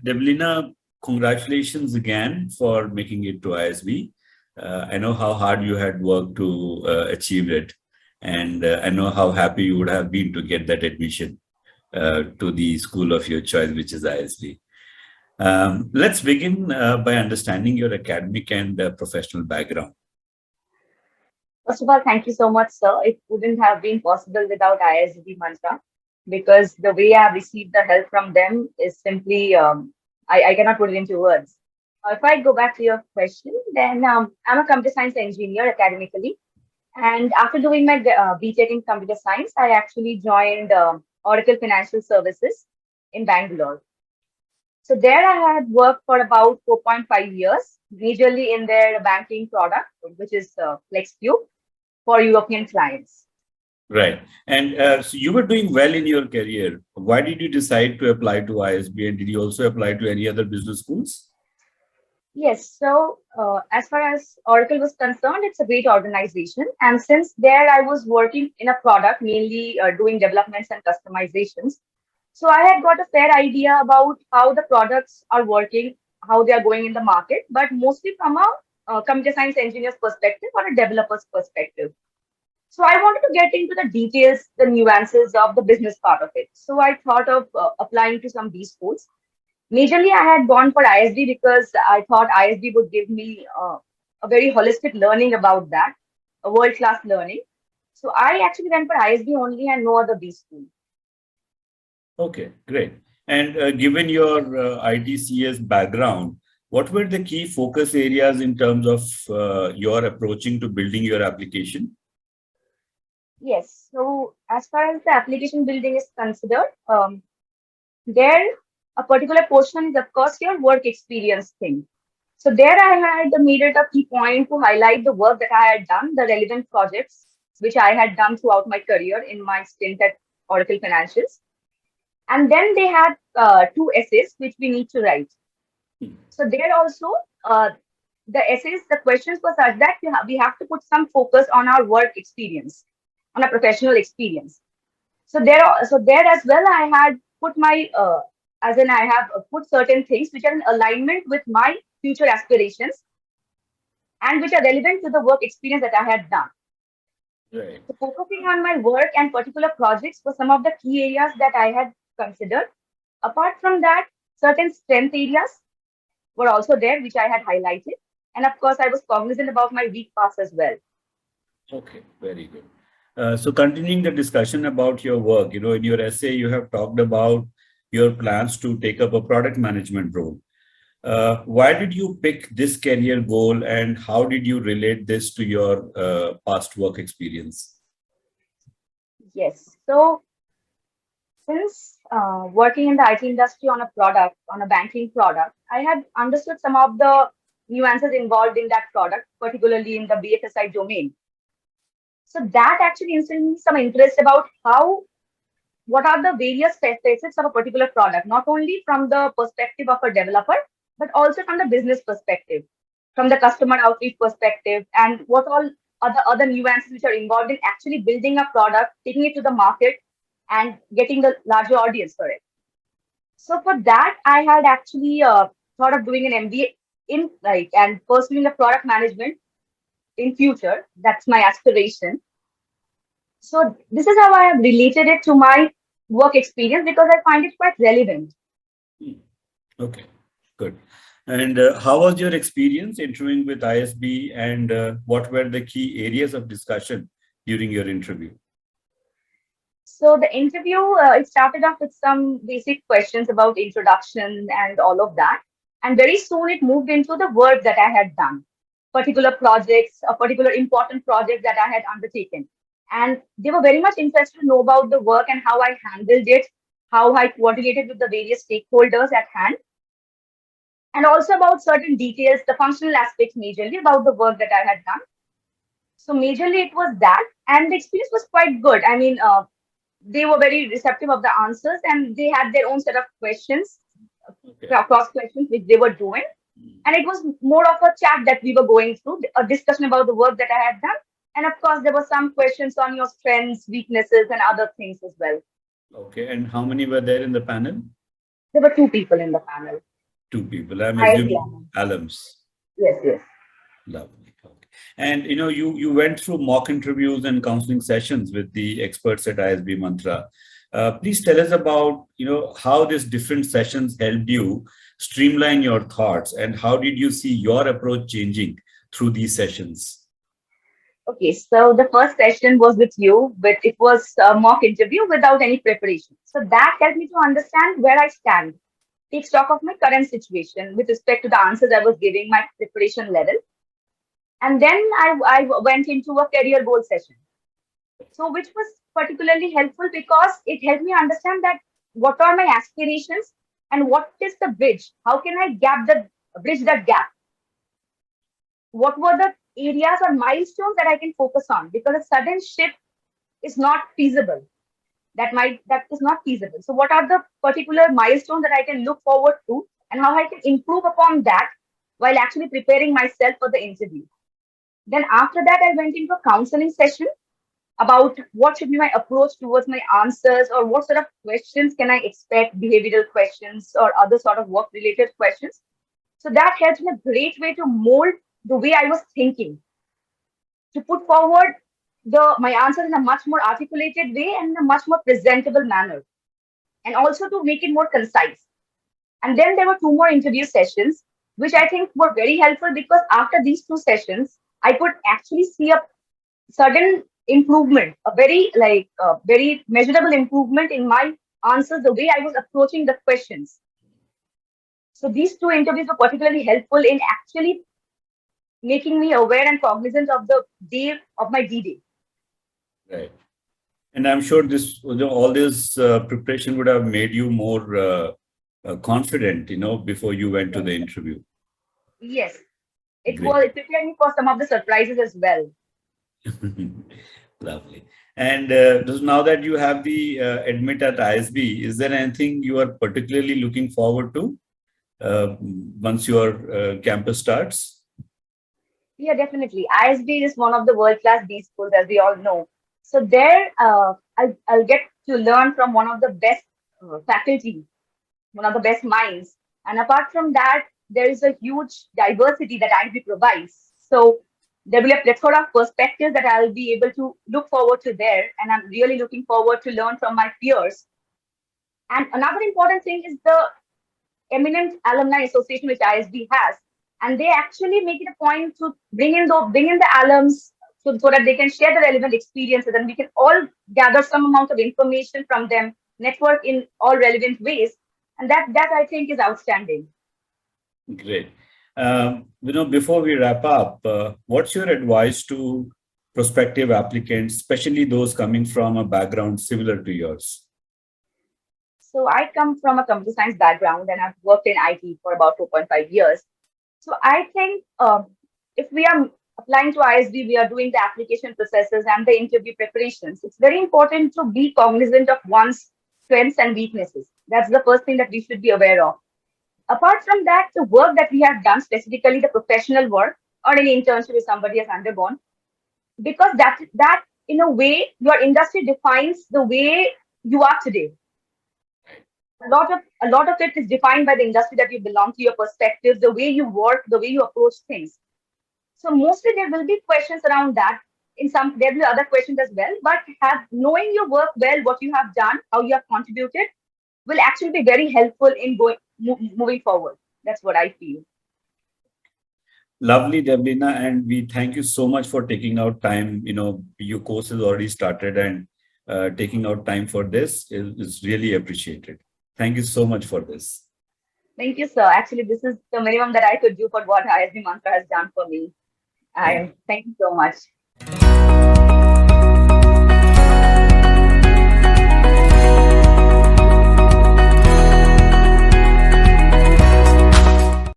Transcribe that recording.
Deblina, congratulations again for making it to ISB. I know how hard you had worked to achieve it, and I know how happy you would have been to get that admission to the school of your choice, which is ISB. Let's begin by understanding your academic and professional background. First of all, thank you so much, sir. It wouldn't have been possible without ISBmantra, because the way I've received the help from them is simply, I cannot put it into words. If I go back to your question, then I'm a computer science engineer academically. And after doing my BTech in computer science, I actually joined Oracle Financial Services in Bangalore. So there I had worked for about 4.5 years, majorly in their banking product, which is FlexCube for European clients. Right. And so you were doing well in your career. Why did you decide to apply to ISB, and did you also apply to any other business schools? Yes, so as far as Oracle was concerned, it's a great organization. And since there I was working in a product, mainly doing developments and customizations. So I had got a fair idea about how the products are working, how they are going in the market, but mostly from a computer science engineer's perspective or a developer's perspective. So I wanted to get into the details, the nuances of the business part of it. So I thought of applying to some B schools. Majorly, I had gone for ISB because I thought ISB would give me a very holistic learning about that, a world-class learning. So I actually went for ISB only and no other B school. Okay, great. And given your ITCS background, what were the key focus areas in terms of your approaching to building your application? Yes, so as far as the application building is considered, there a particular portion is, of course, your work experience thing. So there I had made it a key point to highlight the work that I had done, the relevant projects, which I had done throughout my career in my stint at Oracle Financials. And then they had two essays, which we need to write. So there also, the essays, the questions were such that we have to put some focus on our work experience, on a professional experience. So there as well, I had put my, as in I have put certain things which are in alignment with my future aspirations and which are relevant to the work experience that I had done. Right. So focusing on my work and particular projects were some of the key areas that I had considered. Apart from that, certain strength areas were also there, which I had highlighted. And of course, I was cognizant about my weak parts as well. Okay, very good. So continuing the discussion about your work, in your essay, you have talked about your plans to take up a product management role. Why did you pick this career goal, and how did you relate this to your past work experience? Yes. So since working in the IT industry on a product, on a banking product, I had understood some of the nuances involved in that product, particularly in the BFSI domain. So that actually instilled me some interest about what are the various facets of a particular product, not only from the perspective of a developer, but also from the business perspective, from the customer outreach perspective, and what all other nuances which are involved in actually building a product, taking it to the market, and getting the larger audience for it. So for that, I had actually thought of doing an MBA and pursuing the product management in future. That's my aspiration. So this is how I have related it to my work experience because I find it quite relevant. Okay, good. And how was your experience interviewing with ISB, and what were the key areas of discussion during your interview? So the interview, it started off with some basic questions about introduction and all of that. And very soon it moved into the work that I had done, particular projects, a particular important project that I had undertaken. And they were very much interested to know about the work and how I handled it, how I coordinated with the various stakeholders at hand, and also about certain details, the functional aspects majorly about the work that I had done. So majorly it was that, and the experience was quite good. I mean, they were very receptive of the answers, and they had their own set of questions, cross questions, which they were doing. And it was more of a chat that we were going through, a discussion about the work that I had done. And of course, there were some questions on your strengths, weaknesses, and other things as well. Okay, and how many were there in the panel? There were two people in the panel. Two people. I'm ISB assuming alums. Yes, yes. Lovely. Okay. And you went through mock interviews and counseling sessions with the experts at ISBmantra. Please tell us about how these different sessions helped you streamline your thoughts, and how did you see your approach changing through these sessions? Okay, so the first session was with you, but it was a mock interview without any preparation. So that helped me to understand where I stand, take stock of my current situation with respect to the answers I was giving, my preparation level. And then I went into a career goal session. So which was particularly helpful because it helped me understand that what are my aspirations and what is the bridge? How can I bridge that gap? What were the areas or milestones that I can focus on? Because a sudden shift is not feasible. That is not feasible. So what are the particular milestones that I can look forward to and how I can improve upon that while actually preparing myself for the interview? Then after that, I went into a counseling session about what should be my approach towards my answers, or what sort of questions can I expect, behavioral questions or other sort of work related questions. So that helps in a great way to mold the way I was thinking, to put forward my answers in a much more articulated way and in a much more presentable manner, and also to make it more concise. And then there were two more interview sessions, which I think were very helpful because after these two sessions, I could actually see a sudden improvement, a very measurable improvement in my answers, the way I was approaching the questions. So these two interviews were particularly helpful in actually making me aware and cognizant of the day of my D-Day. Right. And I'm sure all this preparation would have made you more confident, before you went to the interview. Yes, it prepared me for some of the surprises as well. Lovely. And now that you have the admit at ISB, is there anything you are particularly looking forward to once your campus starts? Yeah, definitely. ISB is one of the world-class B schools, as we all know. So there, I'll get to learn from one of the best faculty, one of the best minds. And apart from that, there is a huge diversity that ISB provides. So there will be a plethora of perspectives that I'll be able to look forward to there. And I'm really looking forward to learn from my peers. And another important thing is the eminent alumni association which ISB has. And they actually make it a point to bring in the alums so that they can share the relevant experiences, and we can all gather some amount of information from them, network in all relevant ways. And that I think is outstanding. Great. Before we wrap up, what's your advice to prospective applicants, especially those coming from a background similar to yours? So I come from a computer science background and I've worked in IT for about 4.5 years. So I think if we are applying to ISB, we are doing the application processes and the interview preparations. It's very important to be cognizant of one's strengths and weaknesses. That's the first thing that we should be aware of. Apart from that, the work that we have done, specifically the professional work or any internship if somebody has undergone, because that in a way, your industry defines the way you are today. A lot of it is defined by the industry that you belong to, your perspectives, the way you work, the way you approach things. So mostly there will be questions around that. There will be other questions as well, but knowing your work well, what you have done, how you have contributed, will actually be very helpful in moving forward. That's what I feel. Lovely, Deblina, and we thank you so much for taking out time. Your course has already started, and taking out time for this is really appreciated. Thank you so much for this. Thank you, sir. Actually, this is the minimum that I could do for what ISBmantra has done for me. Thank you so much.